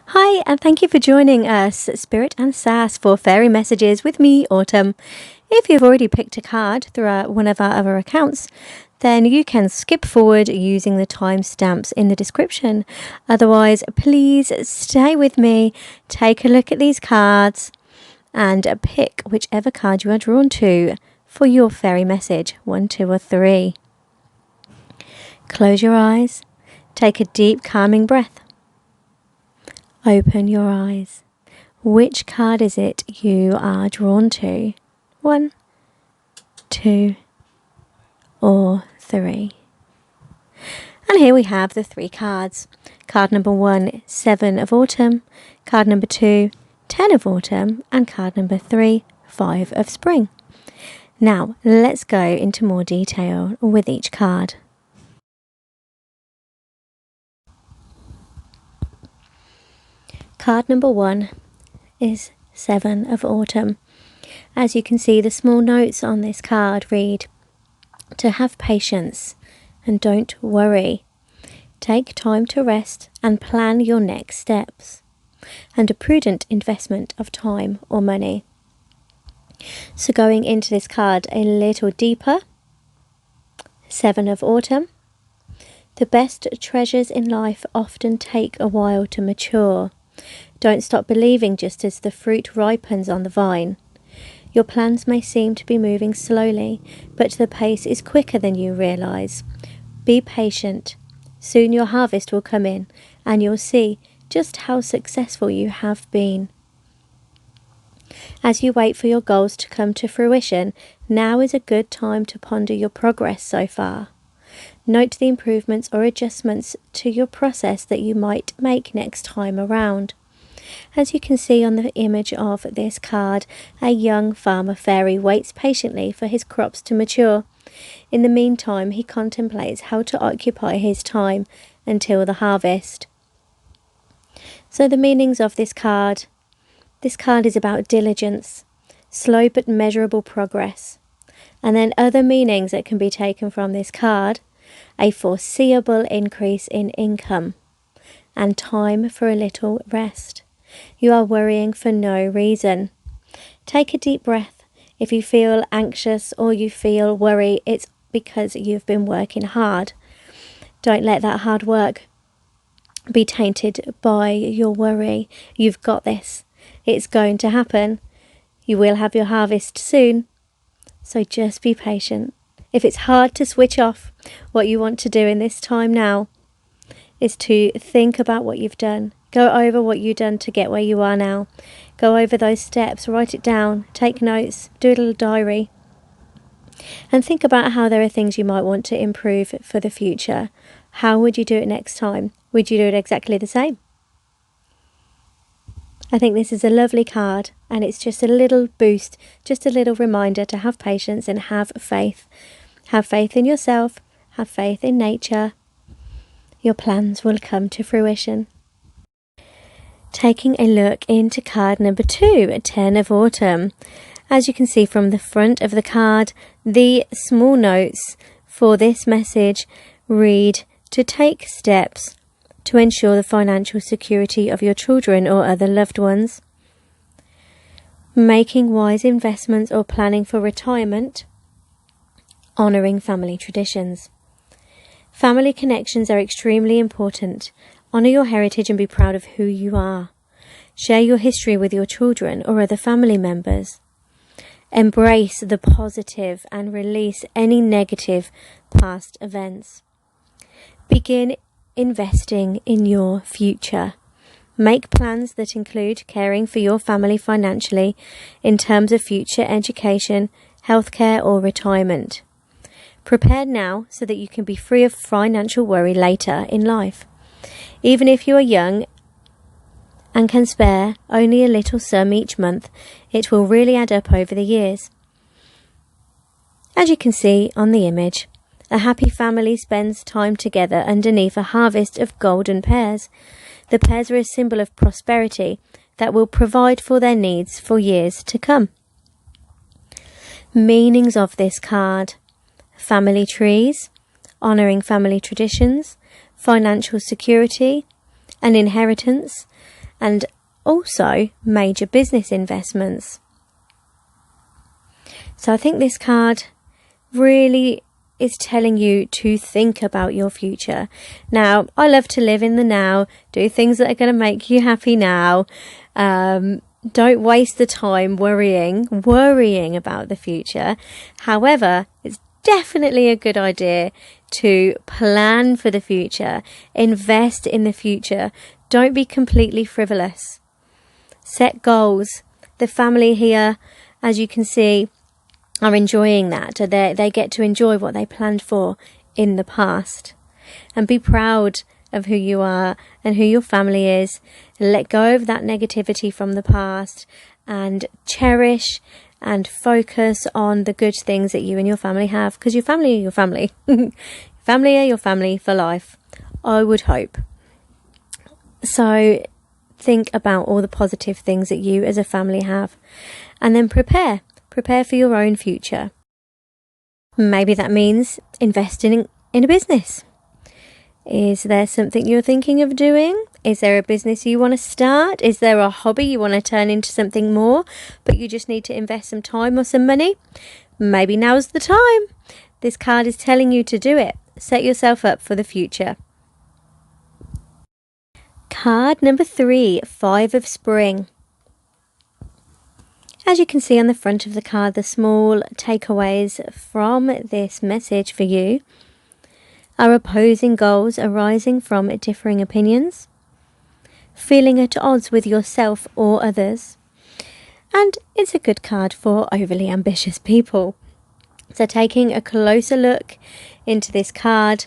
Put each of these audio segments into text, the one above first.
Hi, and thank you for joining us, Spirit and Sass, for Fairy Messages with me, Autumn. If you've already picked a card through one of our other accounts, then you can skip forward using the timestamps in the description. Otherwise, please stay with me, take a look at these cards, and pick whichever card you are drawn to for your fairy message, 1, 2, or 3. Close your eyes, take a deep calming breath. Open your eyes. Which card is it you are drawn to? 1, 2, or 3. And here we have the 3 cards. Card number 1, 7 of Autumn. Card number 2, 10 of Autumn. And card number 3, 5 of Spring. Now, let's go into more detail with each card. Card number 1 is 7 of Autumn. As you can see, the small notes on this card read, to have patience and don't worry. Take time to rest and plan your next steps, and a prudent investment of time or money. So going into this card a little deeper, 7 of Autumn. The best treasures in life often take a while to mature. Don't stop believing just as the fruit ripens on the vine. Your plans may seem to be moving slowly, but the pace is quicker than you realise. Be patient. Soon your harvest will come in, and you'll see just how successful you have been. As you wait for your goals to come to fruition, now is a good time to ponder your progress so far. Note the improvements or adjustments to your process that you might make next time around. As you can see on the image of this card, a young farmer fairy waits patiently for his crops to mature. In the meantime, he contemplates how to occupy his time until the harvest. So the meanings of this card is about diligence, slow but measurable progress. And then other meanings that can be taken from this card, a foreseeable increase in income, and time for a little rest. You are worrying for no reason. Take a deep breath. If you feel anxious or you feel worry, it's because you've been working hard. Don't let that hard work be tainted by your worry. You've got this. It's going to happen. You will have your harvest soon. So just be patient. If it's hard to switch off, what you want to do in this time now is to think about what you've done. Go over what you've done to get where you are now. Go over those steps, write it down, take notes, do a little diary. And think about how there are things you might want to improve for the future. How would you do it next time? Would you do it exactly the same? I think this is a lovely card, and it's just a little boost, just a little reminder to have patience and have faith. Have faith in yourself, have faith in nature. Your plans will come to fruition. Taking a look into card number 2, 10 of Autumn. As you can see from the front of the card, the small notes for this message read, to take steps to ensure the financial security of your children or other loved ones, making wise investments or planning for retirement, honouring family traditions. Family connections are extremely important. Honour your heritage and be proud of who you are. Share your history with your children or other family members. Embrace the positive and release any negative past events. Begin investing in your future. Make plans that include caring for your family financially in terms of future education, healthcare or retirement. Prepare now so that you can be free of financial worry later in life. Even if you are young and can spare only a little sum each month, it will really add up over the years. As you can see on the image, a happy family spends time together underneath a harvest of golden pears. The pears are a symbol of prosperity that will provide for their needs for years to come. Meanings of this card: family trees, honouring family traditions, financial security, an inheritance, and also major business investments. So I think this card really is telling you to think about your future. Now, I love to live in the now, do things that are going to make you happy now. Don't waste the time worrying about the future. However, it's definitely a good idea to plan for the future, invest in the future. Don't be completely frivolous. Set goals. The family here, as you can see, are enjoying that. They get to enjoy what they planned for in the past. And be proud of who you are and who your family is. Let go of that negativity from the past and cherish and focus on the good things that you and your family have, because your family are your family. Family are your family for life, I would hope. So think about all the positive things that you as a family have, and then prepare for your own future. Maybe that means investing in a business. Is there something you're thinking of doing? Is there a business you want to start? Is there a hobby you want to turn into something more, but you just need to invest some time or some money? Maybe now's the time. This card is telling you to do it. Set yourself up for the future. Card number 3, 5 of Spring. As you can see on the front of the card, the small takeaways from this message for you are opposing goals arising from differing opinions, feeling at odds with yourself or others, and it's a good card for overly ambitious people. So taking a closer look into this card,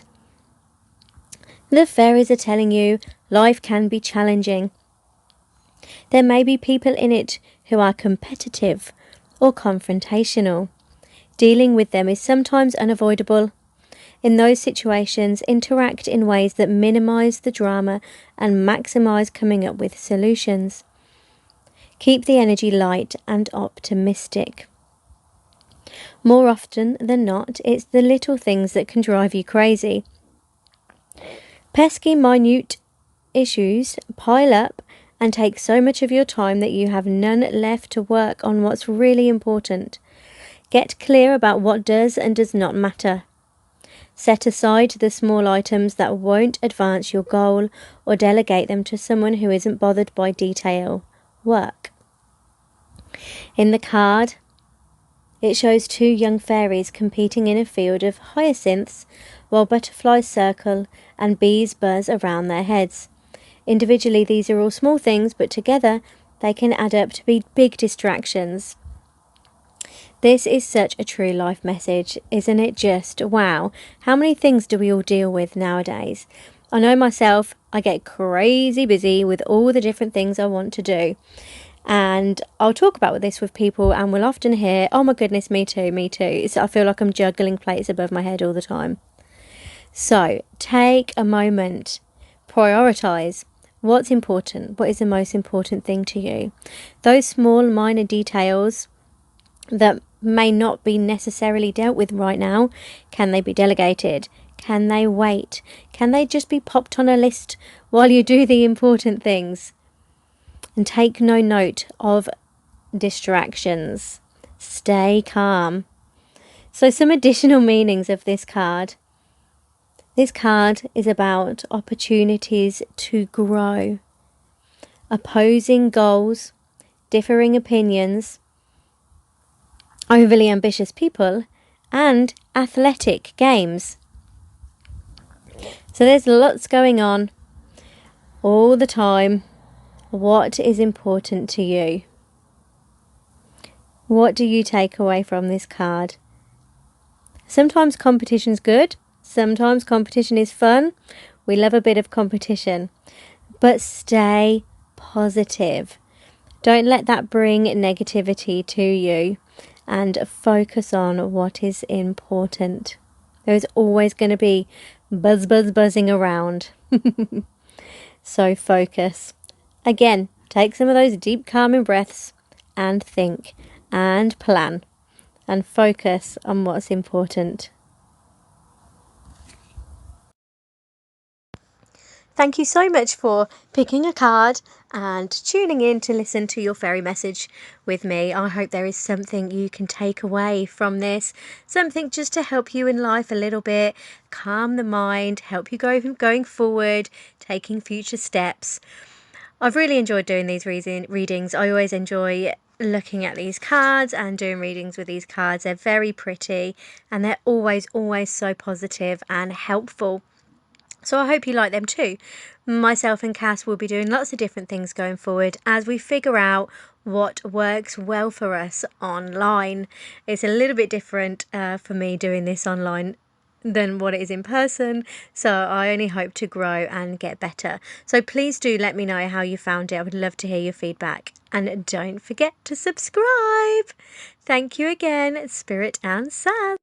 the fairies are telling you life can be challenging. There may be people in it who are competitive or confrontational. Dealing with them is sometimes unavoidable. In those situations, interact in ways that minimize the drama and maximize coming up with solutions. Keep the energy light and optimistic. More often than not, it's the little things that can drive you crazy. Pesky, minute issues pile up and take so much of your time that you have none left to work on what's really important. Get clear about what does and does not matter. Set aside the small items that won't advance your goal, or delegate them to someone who isn't bothered by detail work. In the card, it shows 2 young fairies competing in a field of hyacinths while butterflies circle and bees buzz around their heads. Individually, these are all small things, but together they can add up to be big distractions. This is such a true life message, isn't it? Just wow, how many things do we all deal with nowadays? I know myself, I get crazy busy with all the different things I want to do. And I'll talk about this with people and we'll often hear, oh my goodness, me too. So I feel like I'm juggling plates above my head all the time. So take a moment, prioritise. What's important? What is the most important thing to you? Those small minor details that may not be necessarily dealt with right now, can they be delegated? Can they wait? Can they just be popped on a list while you do the important things? And take no note of distractions. Stay calm. So some additional meanings of this card. This card is about opportunities to grow, opposing goals, differing opinions, overly ambitious people, and athletic games. So there's lots going on all the time. What is important to you? What do you take away from this card? Sometimes competition's good. Sometimes competition is fun. We love a bit of competition. But stay positive. Don't let that bring negativity to you, and focus on what is important. There's always going to be buzzing around. So focus. Again, take some of those deep calming breaths and think and plan and focus on what's important. Thank you so much for picking a card and tuning in to listen to your fairy message with me. I hope there is something you can take away from this, something just to help you in life a little bit, calm the mind, help you going forward, taking future steps. I've really enjoyed doing these readings. I always enjoy looking at these cards and doing readings with these cards. They're very pretty and they're always so positive and helpful. So I hope you like them too. Myself and Cass will be doing lots of different things going forward as we figure out what works well for us online. It's a little bit different for me doing this online than what it is in person, so I only hope to grow and get better. So please do let me know how you found it. I would love to hear your feedback, and don't forget to subscribe. Thank you again, Spirit and Saz.